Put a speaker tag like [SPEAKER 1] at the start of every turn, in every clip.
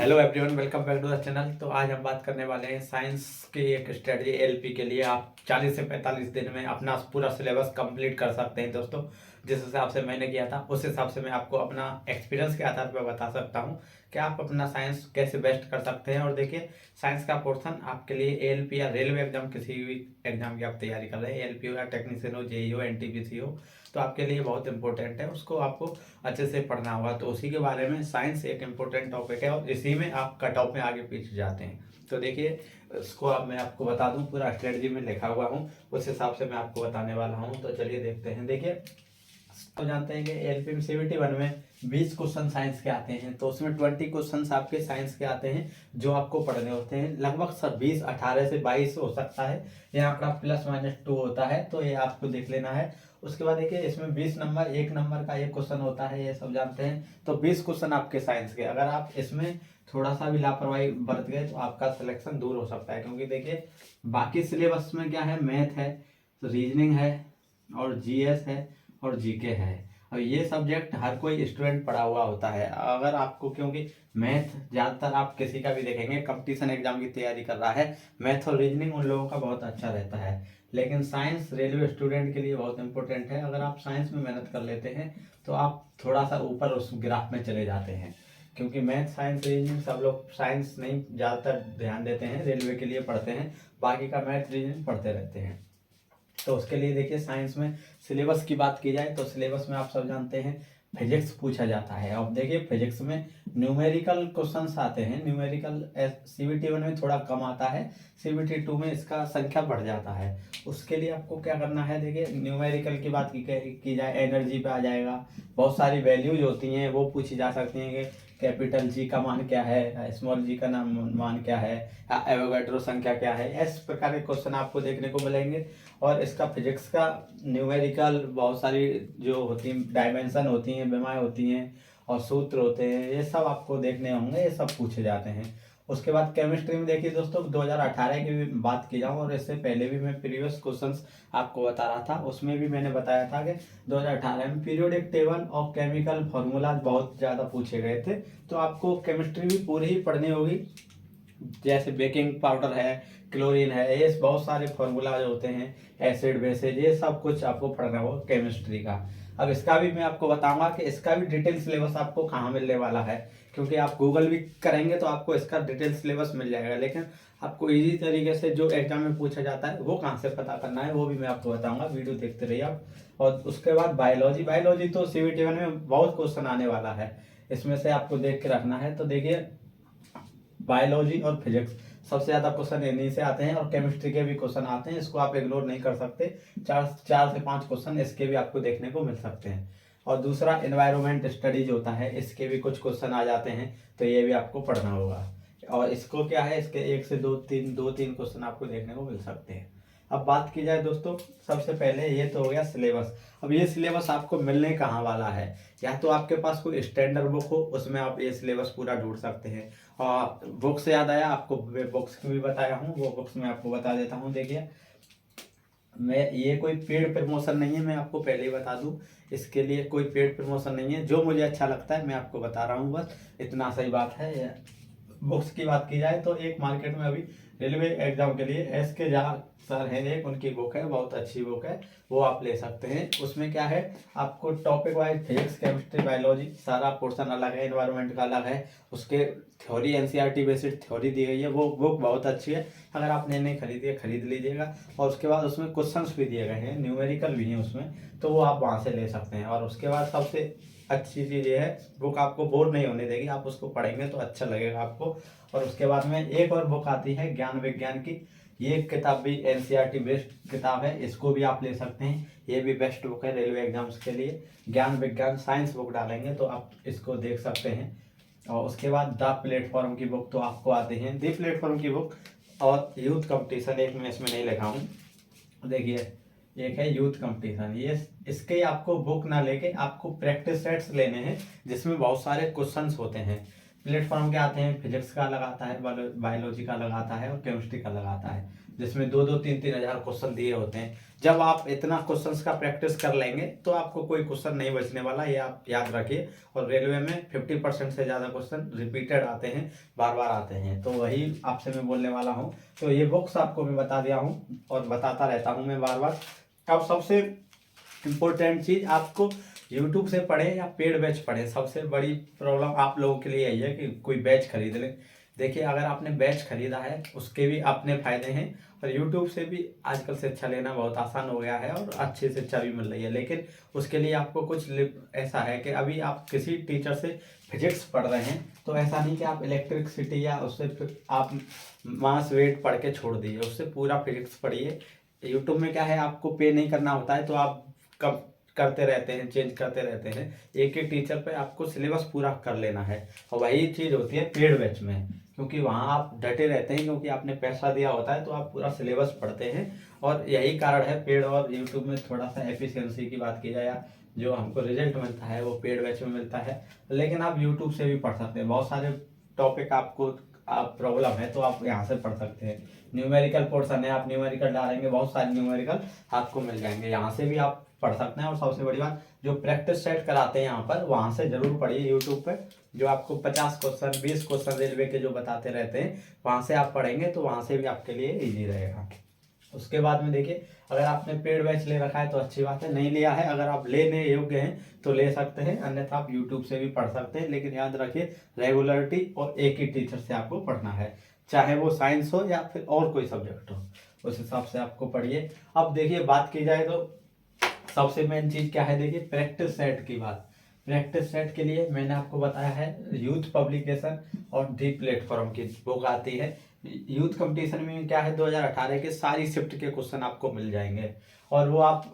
[SPEAKER 1] Hello everyone, welcome back to the channel. तो आज हम बात करने वाले हैं साइंस की एक स्ट्रेटजी एलपी के लिए आप 40 से 45 दिन में अपना पूरा सिलेबस कंप्लीट कर सकते हैं। दोस्तों, जिस हिसाब से मैंने किया था उस हिसाब से मैं आपको अपना एक्सपीरियंस के आधार पर बता सकता हूं कि आप अपना साइंस कैसे बेस्ट कर सकते हैं। और देखिए, साइंस का पोर्शन आपके लिए एएलपी या रेलवे एग्जाम, किसी भी एग्जाम की आप तैयारी कर रहे हैं, एएलपी हो या टेक्नीशियन हो, जेई हो, एनटीपीसी हो, तो आपके लिए बहुत इंपॉर्टेंट है। उसको आपको अच्छे से पढ़ना होगा। तो उसी के बारे में साइंस एक इम्पोर्टेंट टॉपिक है और इसी में आप कट ऑफ में आगे पीछे जाते हैं। तो देखिए, इसको अब मैं आपको बता दूं, पूरा स्ट्रेटजी में लिखा हुआ हूं, उस हिसाब से मैं आपको बताने वाला हूं। तो चलिए देखते हैं। देखिए, तो जानते हैं कि एलपी में सीबीटी 1 में 20 क्वेश्चन साइंस के आते हैं, तो उसमें 20 क्वेश्चन आपके साइंस के आते हैं जो आपको पढ़ने होते हैं। लगभग सब 20, 18 से 22 हो सकता है, यहाँ पर +-2 होता है, तो ये आपको देख लेना है। उसके बाद देखिए, इसमें 20 नंबर, 1 नंबर का एक क्वेश्चन होता है, ये सब जानते हैं। तो 20 क्वेश्चन आपके साइंस के। अगर आप इसमें थोड़ा सा भी लापरवाही बरत गए तो आपका सिलेक्शन दूर हो सकता है, क्योंकि देखिए बाकी सिलेबस में क्या है, मैथ है, रीजनिंग है, और जीएस है, और जीके है। और ये सब्जेक्ट हर कोई स्टूडेंट पढ़ा हुआ होता है। अगर आपको, क्योंकि मैथ ज़्यादातर आप किसी का भी देखेंगे कंपटीशन एग्जाम की तैयारी कर रहा है, मैथ और रीजनिंग उन लोगों का बहुत अच्छा रहता है। लेकिन साइंस रेलवे स्टूडेंट के लिए बहुत इंपॉर्टेंट है। अगर आप साइंस में मेहनत कर लेते हैं तो आप थोड़ा सा ऊपर उस ग्राफ में चले जाते हैं, क्योंकि मैथ, साइंस, रीजनिंग सब लोग साइंस नहीं ज़्यादातर ध्यान देते हैं, रेलवे के लिए पढ़ते हैं, बाकी का मैथ रीजनिंग पढ़ते रहते हैं। तो उसके लिए देखिए, साइंस में सिलेबस की बात की जाए तो सिलेबस में आप सब जानते हैं फिजिक्स पूछा जाता है। अब देखिए, फिजिक्स में न्यूमेरिकल क्वेश्चंस आते हैं। न्यूमेरिकल सीबीटी 1 में थोड़ा कम आता है, सीबीटी 2 में इसका संख्या बढ़ जाता है। उसके लिए आपको क्या करना है, देखिए न्यूमेरिकल की बात की जाए, एनर्जी पे आ जाएगा। बहुत सारी वैल्यूज होती हैं, वो पूछी जा सकती हैं कि कैपिटल जी का मान क्या है, स्मॉल जी का मान क्या है, या एवोगैड्रो संख्या क्या है। इस प्रकार के क्वेश्चन आपको देखने को मिलेंगे। और इसका फिजिक्स का न्यूमेरिकल बहुत सारी जो होती हैं, डायमेंशन होती हैं, विमाएँ होती हैं, और सूत्र होते हैं, ये सब आपको देखने होंगे, ये सब पूछे जाते हैं। उसके बाद केमिस्ट्री में देखिए दोस्तों, 2018 की भी बात की जाऊँ, और इससे पहले भी मैं प्रीवियस क्वेश्चंस आपको बता रहा था, उसमें भी मैंने बताया था कि 2018 में पीरियोडिक टेबल और केमिकल फार्मूला बहुत ज़्यादा पूछे गए थे। तो आपको केमिस्ट्री भी पूरी ही पढ़नी होगी, जैसे बेकिंग पाउडर है, क्लोरीन है, ये बहुत सारे फार्मूला जो होते हैं, एसिड बेसिस, ये सब कुछ आपको पढ़ना होगा केमिस्ट्री का। अब इसका भी मैं आपको बताऊंगा कि इसका भी डिटेल सिलेबस आपको कहाँ मिलने वाला है, क्योंकि आप गूगल भी करेंगे तो आपको इसका डिटेल सिलेबस मिल जाएगा। लेकिन आपको इजी तरीके से जो एग्जाम में पूछा जाता है वो कहाँ से पता करना है, वो भी मैं आपको बताऊंगा, वीडियो देखते रहिए आप। और उसके बाद बायोलॉजी, बायोलॉजी तो सीबीटी 1 में बहुत क्वेश्चन आने वाला है, इसमें से आपको देख के रखना है। तो देखिए, बायोलॉजी और फिजिक्स सबसे ज्यादा क्वेश्चन इन्हीं से आते हैं, और केमिस्ट्री के भी क्वेश्चन आते हैं, इसको आप इग्नोर नहीं कर सकते। 4 से 5 क्वेश्चन इसके भी आपको देखने को मिल सकते हैं। और दूसरा एनवायरमेंट स्टडीज होता है, इसके भी कुछ क्वेश्चन आ जाते हैं, तो ये भी आपको पढ़ना होगा। और इसको क्या है, इसके 1 से 2-3 क्वेश्चन आपको देखने को मिल सकते हैं। अब बात की जाए दोस्तों, सबसे पहले ये तो हो गया सिलेबस। अब ये सिलेबस आपको मिलने कहाँ वाला है, या तो आपके पास कोई स्टैंडर्ड बुक हो, उसमें आप ये सिलेबस पूरा ढूंढ सकते हैं। और बुक से याद आया, आपको बुक्स की भी बताया हूँ, वो बुक्स मैं आपको बता देता हूँ। देखिए, मैं ये कोई पेड प्रमोशन नहीं है, मैं आपको पहले ही बता दूं, इसके लिए कोई पेड प्रमोशन नहीं है। जो मुझे अच्छा लगता है मैं आपको बता रहा हूँ, बस इतना सही बात है। बुक्स की बात की जाए तो एक मार्केट में अभी रेलवे एग्जाम के लिए एस के झा सर हैं, एक उनकी बुक है, बहुत अच्छी बुक है, वो आप ले सकते हैं। उसमें क्या है, आपको topic wise physics, chemistry, biology सारा पोर्शन अलग है, एनवायरनमेंट का अलग है, उसके थ्योरी एनसीईआरटी बेस्ड थ्योरी दी गई है, वो बुक बहुत अच्छी है। अगर आपने नहीं खरीदी है, खरीद लीजिएगा। और उसके बाद उसमें क्वेश्चंस भी दिए गए हैं, न्यूमेरिकल भी हैं उसमें, तो वो आप वहाँ से ले सकते हैं। और उसके बाद सबसे अच्छी चीज़ ये है, बुक आपको बोर नहीं होने देगी, आप उसको पढ़ेंगे तो अच्छा लगेगा आपको। और उसके बाद में एक और बुक आती है ज्ञान विज्ञान की, ये किताब भी एनसीईआरटी बेस्ड किताब है, इसको भी आप ले सकते हैं, ये भी बेस्ट बुक है रेलवे एग्जाम्स के लिए। ज्ञान विज्ञान साइंस बुक डालेंगे तो आप इसको देख सकते हैं। और उसके बाद द प्लेटफॉर्म की बुक तो आपको आती है, द प्लेटफॉर्म की बुक। और यूथ कंपटीशन एक मैं इसमें नहीं लिखा हूँ, देखिए एक है यूथ कंपटीशन, ये इसके आपको बुक ना लेके आपको प्रैक्टिस सेट्स लेने हैं, जिसमें बहुत सारे क्वेश्चंस होते हैं। प्लेटफॉर्म के आते हैं, फिजिक्स का अलग आता है, बायोलॉजी का अलग आता है, और केमिस्ट्री का अलग आता है। जिसमें 2-2 3-3 हज़ार क्वेश्चन दिए होते हैं। जब आप इतना क्वेश्चंस का प्रैक्टिस कर लेंगे तो आपको कोई क्वेश्चन नहीं बचने वाला, ये आप याद रखिए। और रेलवे में 50% से ज़्यादा क्वेश्चन रिपीटेड आते हैं, बार बार आते हैं, तो वही आपसे मैं बोलने वाला हूँ। तो ये बुक्स आपको मैं बता दिया हूँ और बताता रहता हूँ मैं बार बार। अब सबसे इम्पोर्टेंट चीज़, आपको यूट्यूब से पढ़े या पेड बैच पढ़े, सबसे बड़ी प्रॉब्लम आप लोगों के लिए यही है कि कोई बैच खरीद ले। देखिए, अगर आपने बैच खरीदा है उसके भी अपने फायदे हैं, और यूट्यूब से भी आजकल शिक्षा लेना बहुत आसान हो गया है और अच्छी शिक्षा भी मिल रही है। लेकिन उसके लिए आपको कुछ ऐसा है कि अभी आप किसी टीचर से फिजिक्स पढ़ रहे हैं, तो ऐसा नहीं कि आप इलेक्ट्रिसिटी या उससे आप मास वेट पढ़ के छोड़ दीजिए, उससे पूरा फिजिक्स पढ़िए। यूट्यूब में क्या है, आपको पे नहीं करना होता है, तो आप कब करते रहते हैं, चेंज करते रहते हैं। एक ही टीचर पे आपको सिलेबस पूरा कर लेना है, और वही चीज़ होती है पेड बैच में, क्योंकि वहाँ आप डटे रहते हैं, क्योंकि आपने पैसा दिया होता है तो आप पूरा सिलेबस पढ़ते हैं। और यही कारण है पेड और यूट्यूब में थोड़ा सा एफिशिएंसी की बात की जाए, या जो हमको रिजल्ट मिलता है वो पेड बैच में मिलता है। लेकिन आप यूट्यूब से भी पढ़ सकते हैं, बहुत सारे टॉपिक आपको आप प्रॉब्लम है तो आप यहाँ से पढ़ सकते हैं। न्यूमेरिकल पोर्शन है, आप न्यूमेरिकल डालेंगे, बहुत सारे न्यूमेरिकल आपको मिल जाएंगे, यहाँ से भी आप पढ़ सकते हैं। और सबसे बड़ी बात, जो प्रैक्टिस सेट कराते हैं यहाँ पर, वहाँ से जरूर पढ़िए यूट्यूब पे। जो आपको 50 क्वेश्चन 20 क्वेश्चन रेलवे के जो बताते रहते हैं, वहाँ से आप पढ़ेंगे तो वहाँ से भी आपके लिए ईजी रहेगा। उसके बाद में देखिए, अगर आपने पेड बैच ले रखा है तो अच्छी बात है, नहीं लिया है, अगर आप लेने योग्य हैं तो ले सकते हैं, अन्यथा आप यूट्यूब से भी पढ़ सकते हैं। लेकिन याद रखिए, रेगुलरिटी और एक ही टीचर से आपको पढ़ना है, चाहे वो साइंस हो या फिर और कोई सब्जेक्ट हो, उस हिसाब से आपको पढ़िए। अब देखिए, बात की जाए तो सबसे मेन चीज क्या है, देखिए प्रैक्टिस सेट की बात। प्रैक्टिस सेट के लिए मैंने आपको बताया है, यूथ पब्लिकेशन और दी प्लेटफॉर्म की बुक आती है। यूथ कंपटीशन में क्या है, 2018 के सारी शिफ्ट के क्वेश्चन आपको मिल जाएंगे। और वो आप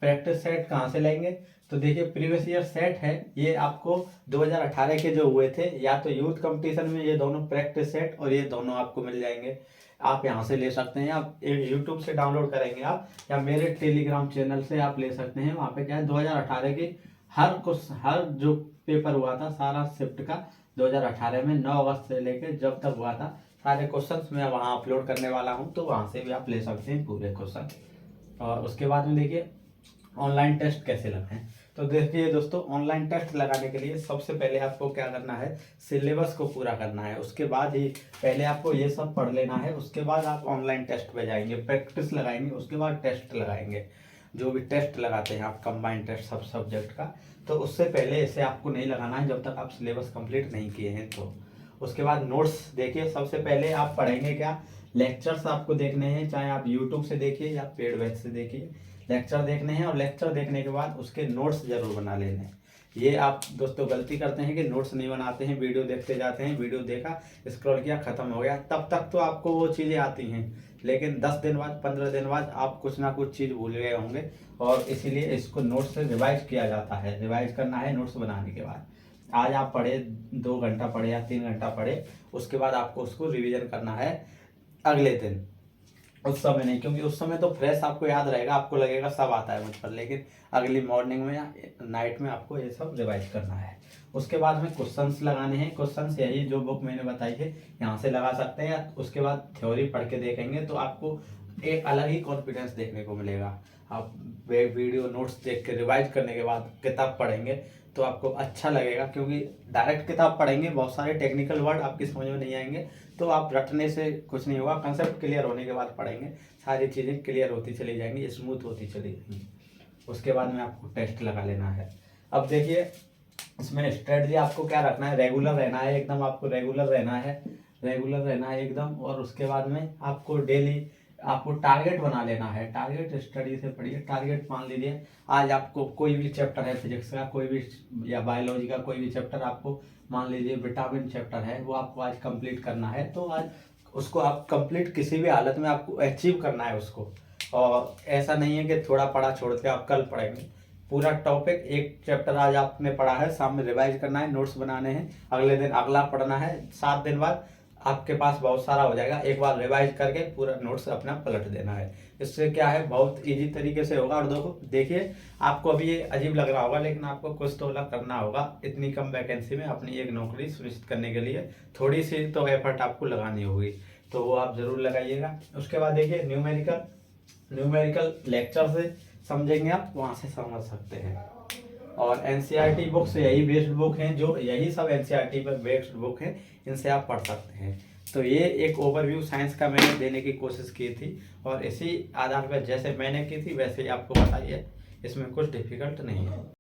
[SPEAKER 1] प्रैक्टिस सेट कहाँ से लेंगे, तो देखिए प्रीवियस ईयर सेट है, ये आपको 2018 के जो हुए थे, या तो यूथ कंपटीशन में ये दोनों प्रैक्टिस सेट और ये दोनों आपको मिल जाएंगे। आप यहाँ से ले सकते हैं, आप यूट्यूब से डाउनलोड करेंगे आप, या मेरे टेलीग्राम चैनल से आप ले सकते हैं। वहाँ पे क्या है, 2018 की हर जो पेपर हुआ था सारा शिफ्ट का, 2018 में 9 अगस्त से लेकर जब तक हुआ था, सारे क्वेश्चंस मैं वहाँ अपलोड करने वाला हूँ, तो वहाँ से भी आप ले सकते हैं पूरे क्वेश्चन। और उसके बाद में देखिए, ऑनलाइन टेस्ट कैसे लगाएं। तो देखिए दोस्तों, ऑनलाइन टेस्ट लगाने के लिए सबसे पहले आपको क्या करना है, सिलेबस को पूरा करना है। उसके बाद ही पहले आपको ये सब पढ़ लेना है, उसके बाद आप ऑनलाइन टेस्ट पे जाएंगे, प्रैक्टिस लगाएंगे, उसके बाद टेस्ट लगाएंगे। जो भी टेस्ट लगाते हैं आप, कंबाइंड टेस्ट सब सब्जेक्ट का, तो उससे पहले इसे आपको नहीं लगाना है जब तक आप सिलेबस कंप्लीट नहीं किए हैं। तो उसके बाद नोट्स देखिए, सबसे पहले आप पढ़ेंगे क्या, लेक्चर्स आपको देखने हैं, चाहे आप यूट्यूब से देखिए या पेड बैच से देखिए। लेक्चर देखने हैं, और लेक्चर देखने के बाद उसके नोट्स जरूर बना लेने हैं। ये आप दोस्तों गलती करते हैं कि नोट्स नहीं बनाते हैं, वीडियो देखते जाते हैं, वीडियो देखा, स्क्रॉल किया, खत्म हो गया, तब तक तो आपको वो चीज़ें आती हैं, लेकिन 10 दिन बाद 15 दिन बाद आप कुछ ना कुछ चीज़ भूल गए होंगे। और इसीलिए इसको नोट्स से रिवाइज किया जाता है, रिवाइज करना है नोट्स बनाने के बाद। आज आप पढ़े, 2 घंटा पढ़े या 3 घंटा पढ़े, उसके बाद आपको उसको रिविजन करना है अगले दिन, उस समय नहीं, क्योंकि उस समय तो फ्रेश आपको याद रहेगा, आपको लगेगा सब आता है मुझ पर, लेकिन अगली मॉर्निंग में या नाइट में आपको ये सब रिवाइज करना है। उसके बाद में क्वेश्चंस लगाने हैं, क्वेश्चंस यही जो बुक मैंने बताई है यहाँ से लगा सकते हैं, या उसके बाद थ्योरी पढ़ के देखेंगे तो आपको एक अलग ही कॉन्फिडेंस देखने को मिलेगा। आप वीडियो नोट्स देख के रिवाइज करने के बाद किताब पढ़ेंगे तो आपको अच्छा लगेगा, क्योंकि डायरेक्ट किताब पढ़ेंगे बहुत सारे टेक्निकल वर्ड आपकी समझ में नहीं आएंगे, तो आप रटने से कुछ नहीं होगा। कंसेप्ट क्लियर होने के बाद पढ़ेंगे, सारी चीज़ें क्लियर होती चली जाएंगी, स्मूथ होती चली जाएंगी। उसके बाद में आपको टेस्ट लगा लेना है। अब देखिए, इसमें स्ट्रेटजी आपको क्या रखना है, रेगुलर रहना है एकदम, आपको रेगुलर रहना है, रेगुलर रहना है एकदम। और उसके बाद में आपको डेली आपको टारगेट बना लेना है, टारगेट स्टडी से पढ़िए। टारगेट मान लीजिए, आज आपको कोई भी चैप्टर है फिजिक्स का, कोई भी या बायोलॉजी का कोई भी चैप्टर, आपको मान लीजिए विटामिन चैप्टर है, वो आपको आज कंप्लीट करना है, तो आज उसको आप कंप्लीट किसी भी हालत में आपको अचीव करना है उसको। और ऐसा नहीं है कि थोड़ा पढ़ा छोड़ के आप कल पढ़ेंगे, पूरा टॉपिक एक चैप्टर आज आपने पढ़ा है, शाम में रिवाइज करना है, नोट्स बनाने हैं, अगले दिन अगला पढ़ना है, 7 दिन बाद आपके पास बहुत सारा हो जाएगा। एक बार रिवाइज करके पूरा नोट्स अपना पलट देना है। इससे क्या है, बहुत इजी तरीके से होगा। और देखिए, आपको अभी ये अजीब लग रहा होगा, लेकिन आपको कुछ तो अलग करना होगा। इतनी कम वैकेंसी में अपनी एक नौकरी सुनिश्चित करने के लिए थोड़ी सी तो एफर्ट आपको लगानी होगी। तो वो आप ज़रूर लगाइएगा। उसके बाद देखिए न्यूमेरिकल लेक्चर से समझेंगे, आप वहाँ से समझ सकते हैं। और एनसीईआरटी बुक्स यही बेस्ड बुक हैं, जो यही सब एनसीईआरटी पर बेस्ड बुक हैं, इनसे आप पढ़ सकते हैं। तो ये एक ओवरव्यू साइंस का मैंने देने की कोशिश की थी, और इसी आधार पर जैसे मैंने की थी वैसे ही आपको बताइए, इसमें कुछ डिफिकल्ट नहीं है।